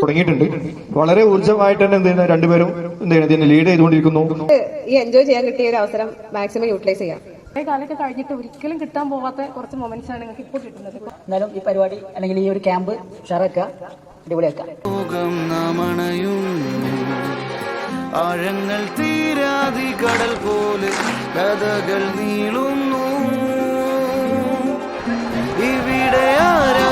തുടങ്ങിയിട്ടുണ്ട്. വളരെ ഊർജ്ജമായിട്ട് തന്നെ എന്ത് ചെയ്യുന്ന രണ്ടുപേരും എന്ത് ചെയ്യുന്നത് ഇതിനെ ലീഡ് ചെയ്തുകൊണ്ടിരിക്കുന്നു. ഈ എൻജോയ് ചെയ്യാൻ കിട്ടിയ ഒരു അവസരം മാക്സിമം യൂട്ടിലൈസ് ചെയ്യാം. കാലൊക്കെ കഴിഞ്ഞിട്ട് ഒരിക്കലും കിട്ടാൻ പോവാത്ത കുറച്ച് മൊമെന്റ്സ് ആണ് നിങ്ങൾക്ക് ഇപ്പോൾ കിട്ടുന്നത്. എന്നാലും ഈ പരിപാടി അല്ലെങ്കിൽ ഈ ഒരു ക്യാമ്പ് ഷെയറാക്കുക, അടിപൊളിയാക്കുക. ആഴങ്ങൾ തീരാതി കടൽ പോലെ കഥകൾ നീളുന്നു ഇവിടെ ആരാ